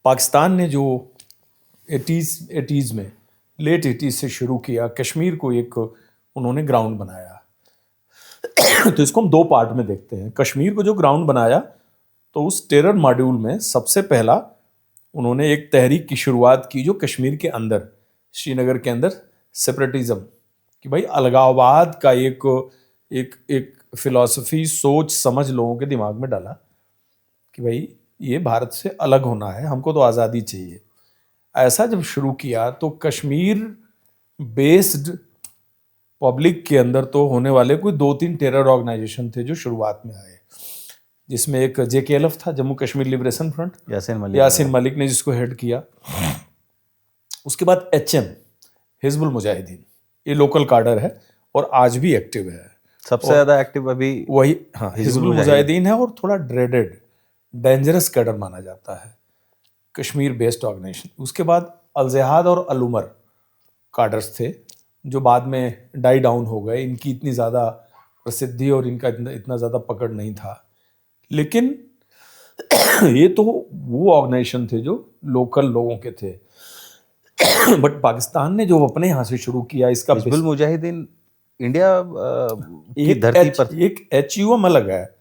पाकिस्तान ने जो 80s में लेट 80s से शुरू किया, कश्मीर को एक उन्होंने ग्राउंड बनाया। तो इसको हम दो पार्ट में देखते हैं। कश्मीर को जो ग्राउंड बनाया, तो उस टेरर मॉड्यूल में सबसे पहला उन्होंने एक तहरीक की शुरुआत की जो कश्मीर के अंदर, श्रीनगर के अंदर सेपरेटिज्म, कि भाई अलगाववाद का एक फिलॉसफी, सोच समझ लोगों के दिमाग में डाला कि भाई ये भारत से अलग होना है, हमको तो आज़ादी चाहिए। ऐसा जब शुरू किया तो कश्मीर बेस्ड पब्लिक के अंदर तो होने वाले कोई 2-3 टेरर ऑर्गेनाइजेशन थे जो शुरुआत में आए, जिसमें एक JKLF था, जम्मू कश्मीर लिबरेशन फ्रंट, यासीन मलिक ने जिसको हेड किया। उसके बाद HM, हिजबुल मुजाहिदीन, ये लोकल कार्डर है और आज भी एक्टिव है। सबसे ज़्यादा एक्टिव अभी वही, हाँ, हिजबुल मुजाहिदीन है और थोड़ा ड्रेडेड डेंजरस कैडर माना जाता है, कश्मीर बेस्ड ऑर्गेनाइजेशन। उसके बाद अल-जिहाद और अल-उमर कार्डर्स थे जो बाद में डाई डाउन हो गए। इनकी इतनी ज़्यादा प्रसिद्धि और इनका इतना ज़्यादा पकड़ नहीं था, लेकिन ये तो वो ऑर्गेनाइजेशन थे जो लोकल लोगों के थे। बट पाकिस्तान ने जो अपने यहाँ से शुरू किया, इसका हिजबुल मुजाहिदीन इंडिया की धरती पर एक HUM अलग है,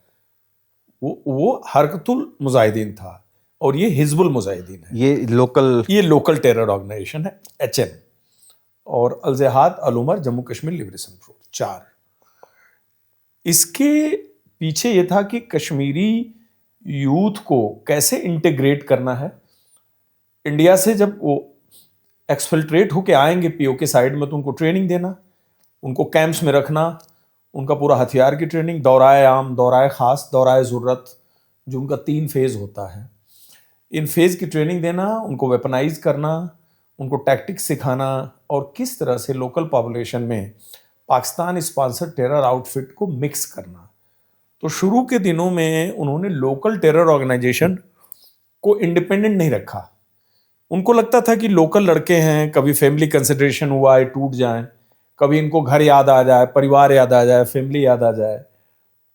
वो हरकतुल मुजाहिदीन था और ये हिजबुल मुजाहिदीन है। ये लोकल टेरर ऑर्गेनाइजेशन है, HM। और अल-जिहाद अल-उमर जम्मू कश्मीर लिबरेशन फ्रंट, 4। इसके पीछे ये था कि कश्मीरी यूथ को कैसे इंटीग्रेट करना है। इंडिया से जब वो एक्सफिल्ट्रेट होके आएंगे POK साइड में, तो उनको ट्रेनिंग देना, उनको कैंप्स में रखना, उनका पूरा हथियार की ट्रेनिंग, दौराए आम, दौराए ख़ास, दौराए ज़रूरत, जो उनका 3 फेज़ होता है। इन फेज़ की ट्रेनिंग देना, उनको वेपनाइज करना, उनको टैक्टिक्स सिखाना और किस तरह से लोकल पॉपुलेशन में पाकिस्तान स्पॉन्सर्ड टेरर आउटफिट को मिक्स करना। तो शुरू के दिनों में उन्होंने लोकल टेरर ऑर्गेनाइजेशन को इंडिपेंडेंट नहीं रखा। उनको लगता था कि लोकल लड़के हैं, कभी फैमिली कंसिडरेशन हुआ है टूट जाए, कभी इनको घर याद आ जाए, परिवार याद आ जाए, फैमिली याद आ जाए,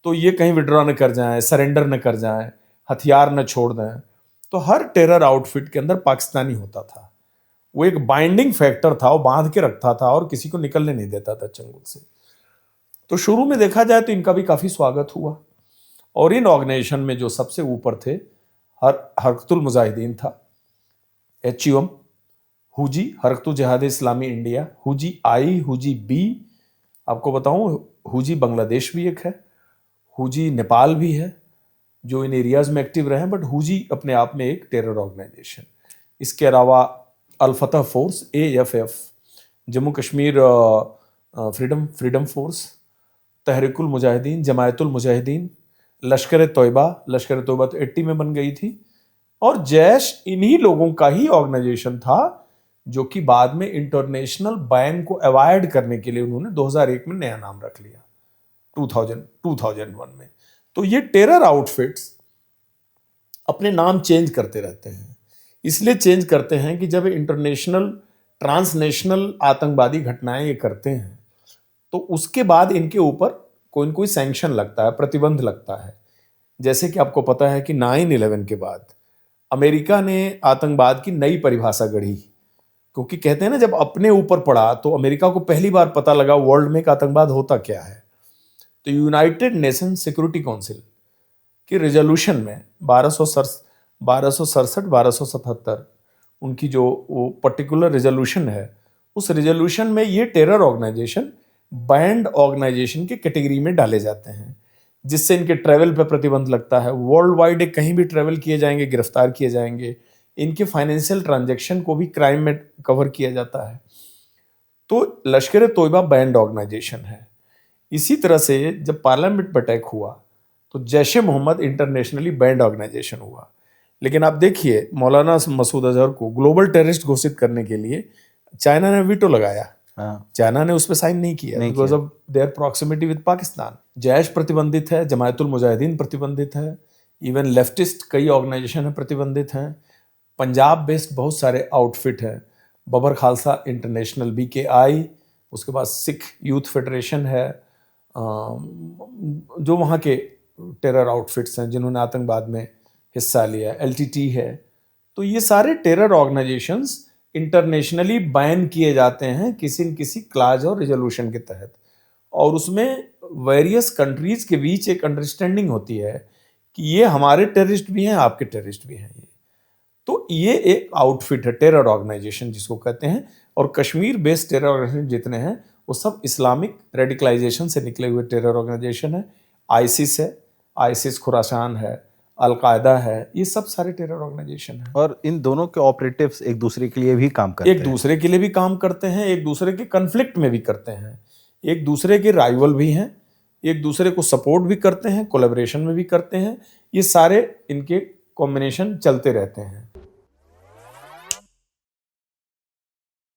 तो ये कहीं विड्रॉ न कर जाएं, सरेंडर न कर जाएं, हथियार न छोड़ दें। तो हर टेरर आउटफिट के अंदर पाकिस्तानी होता था। वो एक बाइंडिंग फैक्टर था, वो बांध के रखता था और किसी को निकलने नहीं देता था चंगुल से। तो शुरू में देखा जाए तो इनका भी काफ़ी स्वागत हुआ। और इन ऑर्गेनाइजेशन में जो सबसे ऊपर थे, हरकतुल मुजाहिदीन था, HUM, हुजी हरकतुल जिहाद इस्लामी इंडिया, हुजी I, हुजी B। आपको बताऊं, हुजी बांग्लादेश भी एक है, हुजी नेपाल भी है, जो इन एरियाज़ में एक्टिव रहे हैं, बट हुजी अपने आप में एक टेरर ऑर्गेनाइजेशन। इसके अलावा Al Fatah force, AFF, Jammu Kashmir freedom force, Tehrik-ul Mujahideen, Jamaat-ul Mujahideen, Lashkar Toiba तो 80 में बन गई थी, और जैश इन्हीं लोगों का ही ऑर्गेनाइजेशन था जो कि बाद में इंटरनेशनल बैन को अवॉइड करने के लिए उन्होंने 2001 में नया नाम रख लिया, 2001 में। तो ये टेरर आउटफिट्स अपने नाम चेंज करते रहते हैं। इसलिए चेंज करते हैं कि जब इंटरनेशनल ट्रांसनेशनल आतंकवादी घटनाएं ये करते हैं, तो उसके बाद इनके ऊपर कोई न कोई सैंक्शन लगता है, प्रतिबंध लगता है। जैसे कि आपको पता है कि 9/11 के बाद अमेरिका ने आतंकवाद की नई परिभाषा गढ़ी, क्योंकि कहते हैं ना, जब अपने ऊपर पड़ा तो अमेरिका को पहली बार पता लगा वर्ल्ड में आतंकवाद होता क्या है। तो यूनाइटेड नेशन सिक्योरिटी काउंसिल की रेजोल्यूशन में 1267 उनकी जो वो पर्टिकुलर रेजोल्यूशन है, उस रेजोल्यूशन में ये टेरर ऑर्गेनाइजेशन बैंड ऑर्गेनाइजेशन के कैटेगरी में डाले जाते हैं, जिससे इनके ट्रैवल पर प्रतिबंध लगता है। वर्ल्ड वाइड कहीं भी ट्रैवल किए जाएंगे, गिरफ्तार किए जाएंगे। इनके फाइनेंशियल ट्रांजैक्शन को भी क्राइम में कवर किया जाता है। तो लश्कर तोयबा बैंड ऑर्गेनाइजेशन है। इसी तरह से जब पार्लियामेंट पर अटैक हुआ तो जैश ए मोहम्मद इंटरनेशनली बैंड ऑर्गेनाइजेशन हुआ। लेकिन आप देखिए, मौलाना मसूद अजहर को ग्लोबल टेररिस्ट घोषित करने के लिए चाइना ने वीटो लगाया। चाइना ने उस पर साइन नहीं किया because of their proximity with Pakistan. Jaish प्रतिबंधित है, जमायतुल मुजाहिदीन प्रतिबंधित है, इवन लेफ्टिस्ट कई ऑर्गेनाइजेशन है प्रतिबंधित हैं। पंजाब बेस्ड बहुत सारे आउटफिट हैं, बबर खालसा इंटरनेशनल BKI, उसके बाद सिख यूथ फेडरेशन है, जो वहाँ के टेरर आउटफिट्स हैं जिन्होंने आतंकवाद में हिस्सा लिया, LTT है, तो ये सारे टेरर ऑर्गेनाइजेशंस इंटरनेशनली बैन किए जाते हैं किसी न किसी क्लाज और रिजोल्यूशन के तहत, और उसमें वेरियस कंट्रीज के बीच एक अंडरस्टैंडिंग होती है कि ये हमारे टेररिस्ट भी हैं, आपके टेररिस्ट भी हैं। ये तो ये एक आउटफिट है, टेरर ऑर्गेनाइजेशन जिसको कहते हैं। और कश्मीर बेस्ड टेरर ऑर्गेनाइजेशन जितने हैं वो सब इस्लामिक रेडिकलाइजेशन से निकले हुए टेरर ऑर्गेनाइजेशन है। आईसिस है, आईसिस खुरासान है, अलकायदा है, ये सब सारे टेरर ऑर्गेनाइजेशन हैं। और इन दोनों के ऑपरेटिव्स एक दूसरे के लिए भी काम करते हैं, एक दूसरे के लिए भी काम करते हैं, एक दूसरे के कन्फ्लिक्ट में भी करते हैं, एक दूसरे के राइवल भी हैं, एक दूसरे को सपोर्ट भी करते हैं, कोलैबोरेशन में भी करते हैं। ये सारे इनके कॉम्बिनेशन चलते रहते हैं।